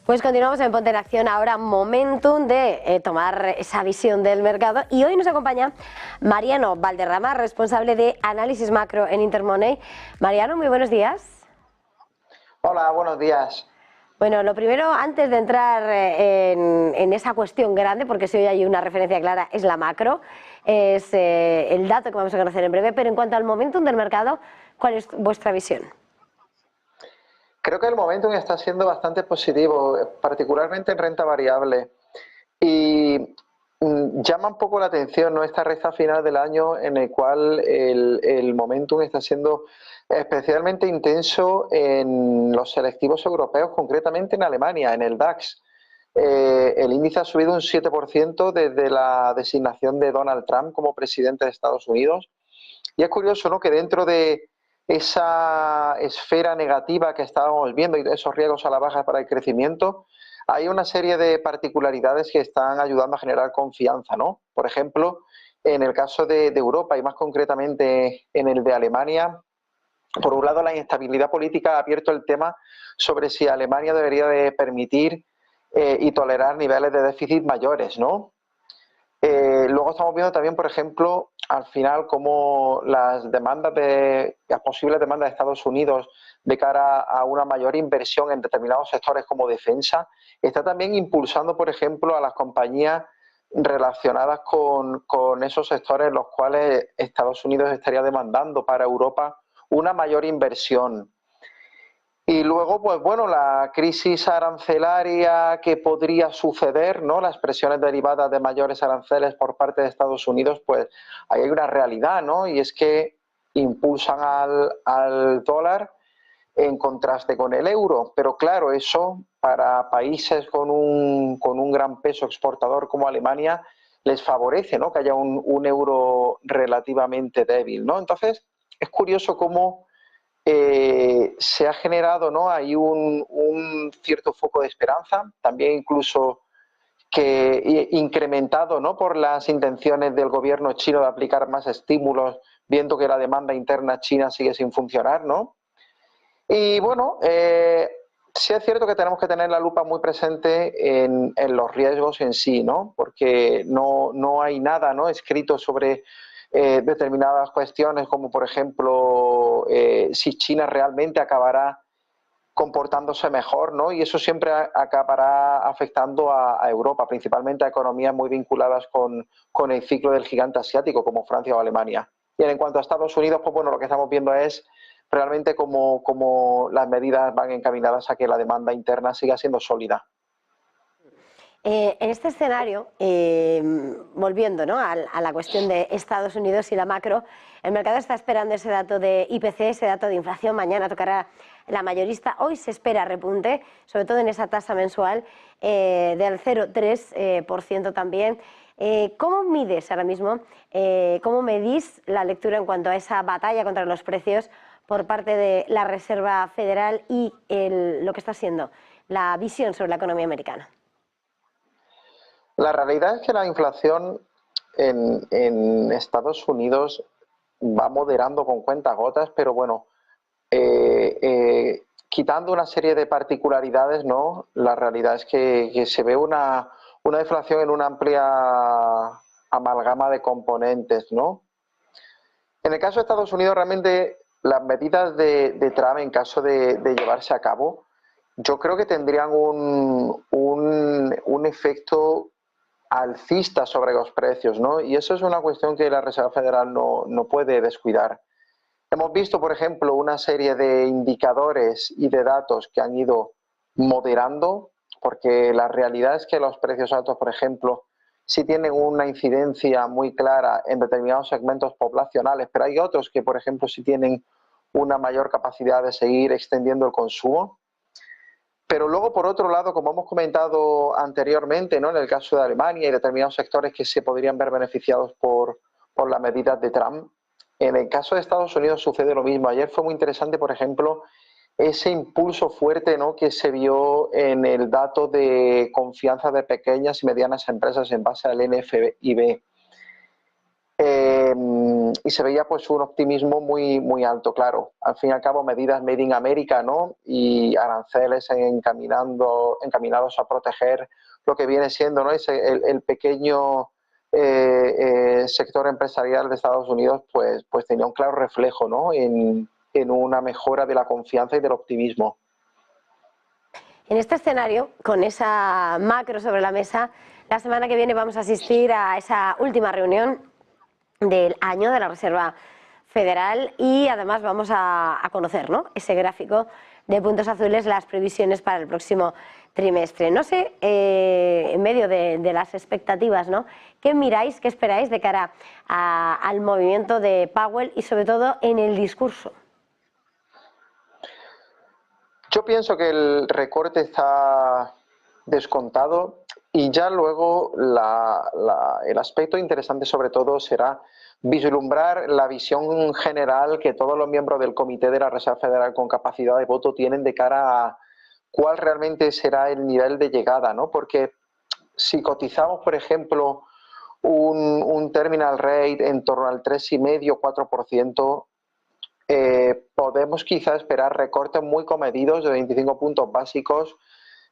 Pues continuamos en Ponte en Acción, ahora momentum de tomar esa visión del mercado, y hoy nos acompaña Mariano Valderrama, responsable de análisis macro en Intermoney. Mariano, muy buenos días. Hola, buenos días. Bueno, lo primero, antes de entrar en esa cuestión grande, porque si hoy hay una referencia clara, es la macro, es el dato que vamos a conocer en breve, pero en cuanto al momentum del mercado, ¿cuál es vuestra visión? Creo que el momentum está siendo bastante positivo, particularmente en renta variable. Y llama un poco la atención, ¿no?, esta recta final del año en el cual el momentum está siendo especialmente intenso en los selectivos europeos, concretamente en Alemania, en el DAX. El índice ha subido un 7% desde la designación de Donald Trump como presidente de Estados Unidos. Y es curioso, ¿no?, que dentro de esa esfera negativa que estábamos viendo y esos riesgos a la baja para el crecimiento, hay una serie de particularidades que están ayudando a generar confianza, ¿no? Por ejemplo, en el caso de Europa y más concretamente en el de Alemania, por un lado la inestabilidad política ha abierto el tema sobre si Alemania debería de permitir y tolerar niveles de déficit mayores, ¿no? Luego estamos viendo también, por ejemplo, al final cómo las posibles demandas de Estados Unidos de cara a una mayor inversión en determinados sectores como defensa, está también impulsando, por ejemplo, a las compañías relacionadas con esos sectores en los cuales Estados Unidos estaría demandando para Europa una mayor inversión. Y luego, pues bueno, la crisis arancelaria que podría suceder, ¿no?, las presiones derivadas de mayores aranceles por parte de Estados Unidos, pues ahí hay una realidad, ¿no? Y es que impulsan al dólar en contraste con el euro. Pero claro, eso para países con un gran peso exportador como Alemania les favorece, ¿no?, que haya un euro relativamente débil, ¿no? Entonces, es curioso cómo se ha generado, ¿no?, ahí un cierto foco de esperanza, también incluso que incrementado, ¿no?, por las intenciones del gobierno chino de aplicar más estímulos, viendo que la demanda interna china sigue sin funcionar, ¿no? Y bueno, sí es cierto que tenemos que tener la lupa muy presente en los riesgos en sí, ¿no? Porque no hay nada, ¿no?, escrito sobre determinadas cuestiones, como por ejemplo si China realmente acabará comportándose mejor, ¿no? Y eso siempre acabará afectando a Europa, principalmente a economías muy vinculadas con el ciclo del gigante asiático, como Francia o Alemania. Y en cuanto a Estados Unidos, pues bueno, lo que estamos viendo es realmente cómo las medidas van encaminadas a que la demanda interna siga siendo sólida. En este escenario, volviendo, ¿no?, a la cuestión de Estados Unidos y la macro, el mercado está esperando ese dato de IPC, ese dato de inflación. Mañana tocará la mayorista. Hoy se espera repunte, sobre todo en esa tasa mensual del 0,3% también. ¿Cómo mides ahora mismo, cómo medís la lectura en cuanto a esa batalla contra los precios por parte de la Reserva Federal y lo que está siendo la visión sobre la economía americana? La realidad es que la inflación en Estados Unidos va moderando con cuentagotas, pero bueno, quitando una serie de particularidades, ¿no?, la realidad es que se ve una deflación en una amplia amalgama de componentes, ¿no? En el caso de Estados Unidos, realmente las medidas de Trump, en caso de llevarse a cabo, yo creo que tendrían un efecto alcista sobre los precios, ¿no? Y eso es una cuestión que la Reserva Federal no puede descuidar. Hemos visto, por ejemplo, una serie de indicadores y de datos que han ido moderando, porque la realidad es que los precios altos, por ejemplo, sí tienen una incidencia muy clara en determinados segmentos poblacionales, pero hay otros que, por ejemplo, sí tienen una mayor capacidad de seguir extendiendo el consumo. Pero luego, por otro lado, como hemos comentado anteriormente, ¿no?, en el caso de Alemania y determinados sectores que se podrían ver beneficiados por las medidas de Trump, en el caso de Estados Unidos sucede lo mismo. Ayer fue muy interesante, por ejemplo, ese impulso fuerte, ¿no?, que se vio en el dato de confianza de pequeñas y medianas empresas en base al NFIB. y se veía pues un optimismo muy alto, claro. Al fin y al cabo, medidas Made in America, ¿no? Y aranceles encaminados a proteger lo que viene siendo, ¿no? El pequeño sector empresarial de Estados Unidos, pues tenía un claro reflejo, ¿no? En una mejora de la confianza y del optimismo. En este escenario, con esa macro sobre la mesa, la semana que viene vamos a asistir a esa última reunión del año de la Reserva Federal y además vamos a conocer, ¿no?, ese gráfico de puntos azules, las previsiones para el próximo trimestre. No sé, en medio de las expectativas, ¿no?, ¿qué miráis, qué esperáis de cara al movimiento de Powell y sobre todo en el discurso? Yo pienso que el recorte está descontado y ya luego el aspecto interesante sobre todo será vislumbrar la visión general que todos los miembros del Comité de la Reserva Federal con capacidad de voto tienen de cara a cuál realmente será el nivel de llegada, ¿no? Porque si cotizamos, por ejemplo, un terminal rate en torno al 3,5-4%, podemos quizá esperar recortes muy comedidos de 25 puntos básicos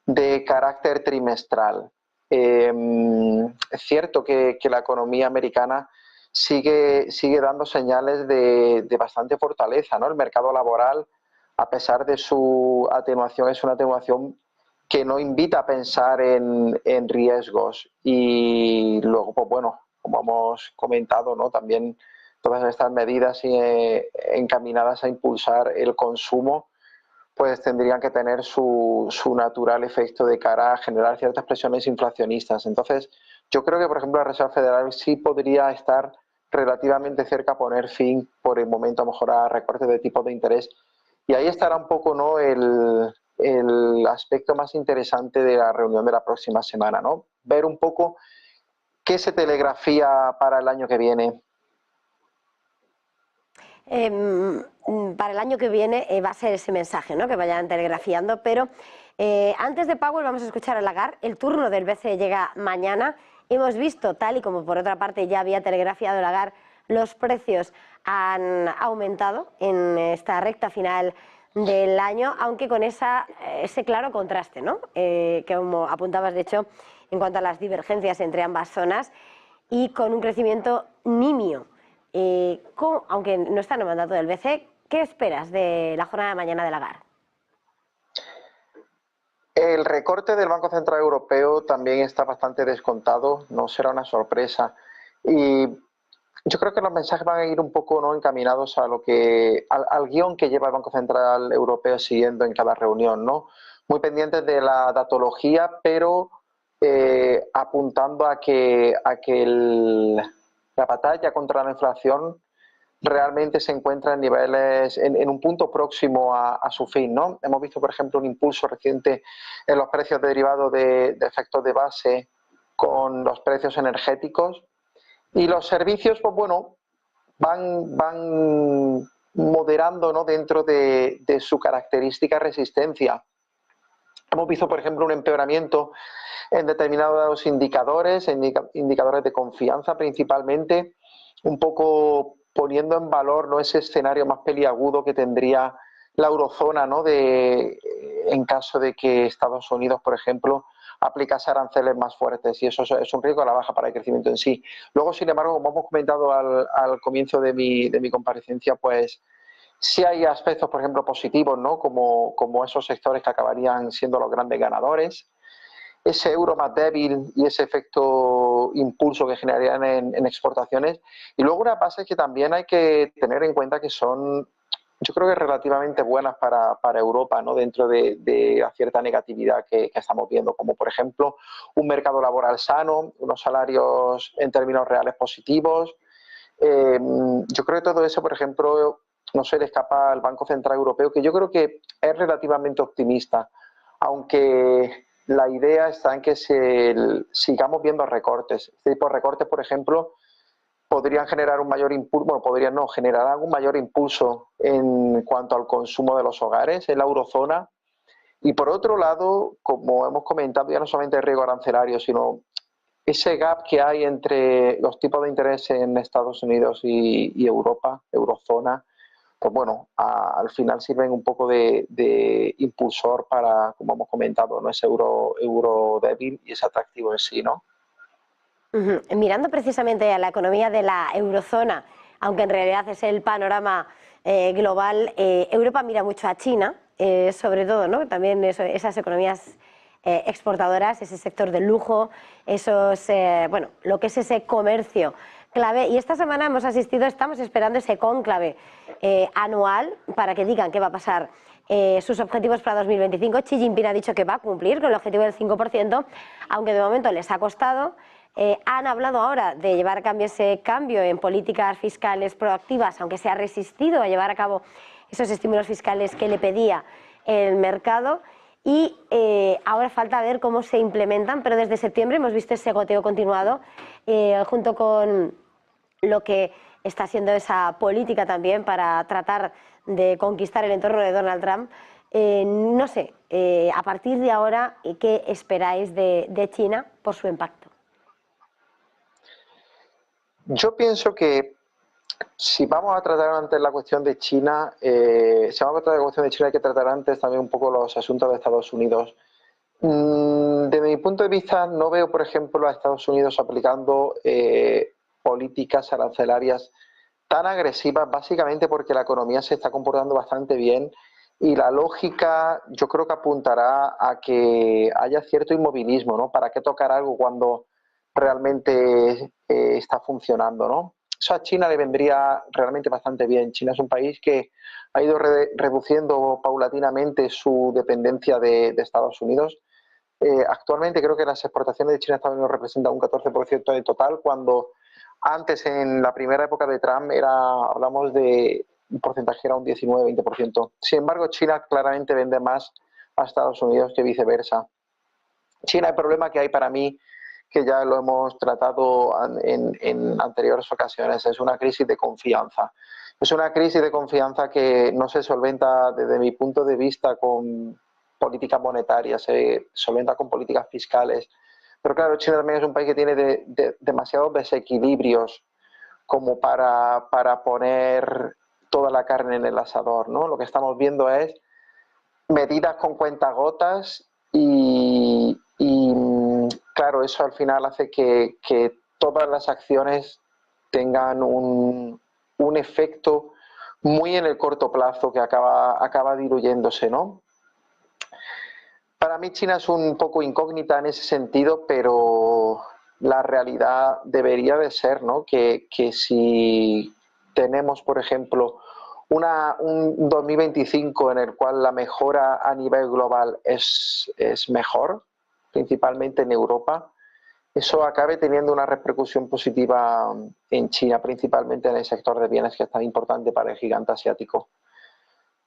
de carácter trimestral. Es cierto que la economía americana sigue dando señales de bastante fortaleza, ¿no? El mercado laboral, a pesar de su atenuación, es una atenuación que no invita a pensar en riesgos. Y luego, pues bueno, como hemos comentado, ¿no?, también todas estas medidas encaminadas a impulsar el consumo, pues tendrían que tener su natural efecto de cara a generar ciertas presiones inflacionistas. Entonces, yo creo que, por ejemplo, la Reserva Federal sí podría estar relativamente cerca a poner fin, por el momento, a lo mejor a recortes de tipos de interés. Y ahí estará un poco, ¿no?, el aspecto más interesante de la reunión de la próxima semana, ¿no? Ver un poco qué se telegrafía para el año que viene. Para el año que viene va a ser ese mensaje, ¿no?, que vayan telegrafiando, pero antes de Powell vamos a escuchar a Lagarde. El turno del BCE llega mañana. Hemos visto, tal y como por otra parte ya había telegrafiado Lagarde, los precios han aumentado en esta recta final del año, aunque con ese claro contraste, ¿no?, que como apuntabas, de hecho, en cuanto a las divergencias entre ambas zonas, y con un crecimiento nimio. Aunque no está en el mandato del BCE, ¿qué esperas de la jornada de mañana de Lagarde? El recorte del Banco Central Europeo también está bastante descontado, no será una sorpresa. Y yo creo que los mensajes van a ir un poco, ¿no?, encaminados a al guión que lleva el Banco Central Europeo siguiendo en cada reunión, ¿no? Muy pendientes de la datología, pero apuntando a que la batalla contra la inflación realmente se encuentra en niveles, en un punto próximo a su fin, ¿no? Hemos visto, por ejemplo, un impulso reciente en los precios derivados de efectos de base con los precios energéticos, y los servicios, pues bueno, van moderando, ¿no?, dentro de su característica resistencia. Hemos visto, por ejemplo, un empeoramiento en determinados indicadores, indicadores de confianza principalmente, un poco poniendo en valor, ¿no?, ese escenario más peliagudo que tendría la eurozona, ¿no?, en caso de que Estados Unidos, por ejemplo, aplicase aranceles más fuertes, y eso es un riesgo a la baja para el crecimiento en sí. Luego, sin embargo, como hemos comentado al comienzo de mi comparecencia, pues sí hay aspectos, por ejemplo, positivos, ¿no?, como esos sectores que acabarían siendo los grandes ganadores, ese euro más débil y ese efecto impulso que generarían en exportaciones. Y luego una base que también hay que tener en cuenta que son, yo creo que relativamente buenas para Europa, ¿no?, dentro de la cierta negatividad que estamos viendo, como por ejemplo un mercado laboral sano, unos salarios en términos reales positivos. Yo creo que todo eso, por ejemplo, no se le escapa al Banco Central Europeo, que yo creo que es relativamente optimista, aunque la idea está en que sigamos viendo recortes. Este tipo de recortes, por ejemplo, podrían generar un mayor impulso, bueno, podrían no, generarán un mayor impulso en cuanto al consumo de los hogares en la eurozona. Y por otro lado, como hemos comentado, ya no solamente el riesgo arancelario, sino ese gap que hay entre los tipos de interés en Estados Unidos y Europa, eurozona, pues bueno, al final sirven un poco de impulsor para, como hemos comentado, ¿no? Ese euro débil y ese atractivo en sí, ¿no? Mirando precisamente a la economía de la eurozona, aunque en realidad es el panorama global, Europa mira mucho a China, sobre todo, ¿no? También esas economías exportadoras, ese sector del lujo, bueno, lo que es ese comercio clave. Y esta semana estamos esperando ese cónclave anual para que digan qué va a pasar. Sus objetivos para 2025. Xi Jinping ha dicho que va a cumplir con el objetivo del 5%, aunque de momento les ha costado. Han hablado ahora de llevar a cabo ese cambio en políticas fiscales proactivas, aunque se ha resistido a llevar a cabo esos estímulos fiscales que le pedía el mercado. Y ahora falta ver cómo se implementan, pero desde septiembre hemos visto ese goteo continuado junto con lo que está siendo esa política también para tratar de conquistar el entorno de Donald Trump. No sé, a partir de ahora, ¿qué esperáis de China por su impacto? Yo pienso que si vamos a tratar antes la cuestión de China, hay que tratar antes también un poco los asuntos de Estados Unidos. Desde mi punto de vista, no veo, por ejemplo, a Estados Unidos aplicando políticas arancelarias tan agresivas, básicamente porque la economía se está comportando bastante bien y la lógica yo creo que apuntará a que haya cierto inmovilismo, ¿no? ¿Para qué tocar algo cuando realmente está funcionando, ¿no? Eso a China le vendría realmente bastante bien. China es un país que ha ido reduciendo paulatinamente su dependencia de Estados Unidos. Actualmente creo que las exportaciones de China a Estados Unidos representan un 14% del total, cuando antes, en la primera época de Trump, hablamos de un porcentaje era un 19-20%. Sin embargo, China claramente vende más a Estados Unidos que viceversa. China, el problema que hay para mí, que ya lo hemos tratado en anteriores ocasiones, es una crisis de confianza. Es una crisis de confianza que no se solventa desde mi punto de vista con políticas monetarias, se solventa con políticas fiscales. Pero claro, China también es un país que tiene demasiados desequilibrios como para poner toda la carne en el asador, ¿no? Lo que estamos viendo es medidas con cuentagotas y claro, eso al final hace que todas las acciones tengan un efecto muy en el corto plazo que acaba diluyéndose, ¿no? Para mí China es un poco incógnita en ese sentido, pero la realidad debería de ser, ¿no? Que si tenemos, por ejemplo, un 2025 en el cual la mejora a nivel global es mejor, principalmente en Europa, eso acabe teniendo una repercusión positiva en China, principalmente en el sector de bienes, que es tan importante para el gigante asiático.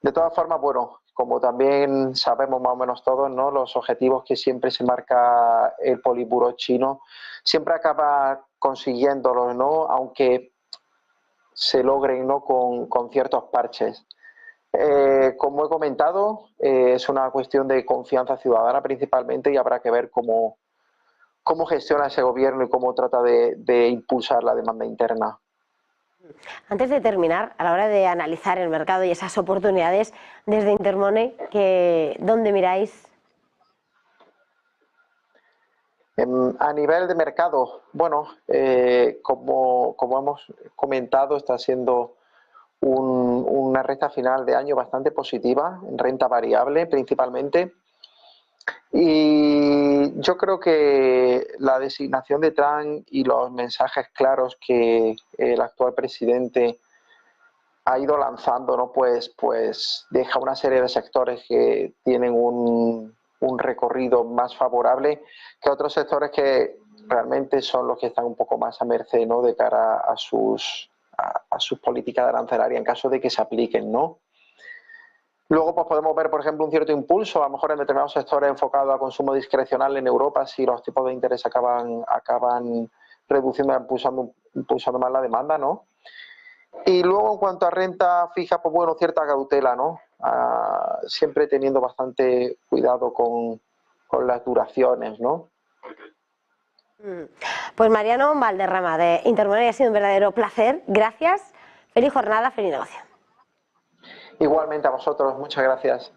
De todas formas, bueno, como también sabemos más o menos todos, ¿no? Los objetivos que siempre se marca el Politburo chino, siempre acaba consiguiéndolos, ¿no? Aunque se logren, ¿no? con ciertos parches. Como he comentado, es una cuestión de confianza ciudadana principalmente, y habrá que ver cómo gestiona ese gobierno y cómo trata de impulsar la demanda interna. Antes de terminar, a la hora de analizar el mercado y esas oportunidades, desde Intermoney, ¿dónde miráis? A nivel de mercado, bueno, como hemos comentado, está siendo una recta final de año bastante positiva, en renta variable principalmente. Y yo creo que la designación de Trump y los mensajes claros que el actual presidente ha ido lanzando, ¿no? Pues deja una serie de sectores que tienen un recorrido más favorable que otros sectores que realmente son los que están un poco más a merced, ¿no? De cara a sus políticas arancelarias en caso de que se apliquen, ¿no? Luego pues podemos ver, por ejemplo, un cierto impulso, a lo mejor en determinados sectores enfocados a consumo discrecional en Europa, si los tipos de interés acaban reduciendo, impulsando más la demanda, ¿no? Y luego en cuanto a renta fija, pues bueno, cierta cautela, ¿no? Siempre teniendo bastante cuidado con las duraciones, ¿no? Pues Mariano Valderrama de Intermoney, ha sido un verdadero placer. Gracias. Feliz jornada, feliz negocio. Igualmente a vosotros, muchas gracias.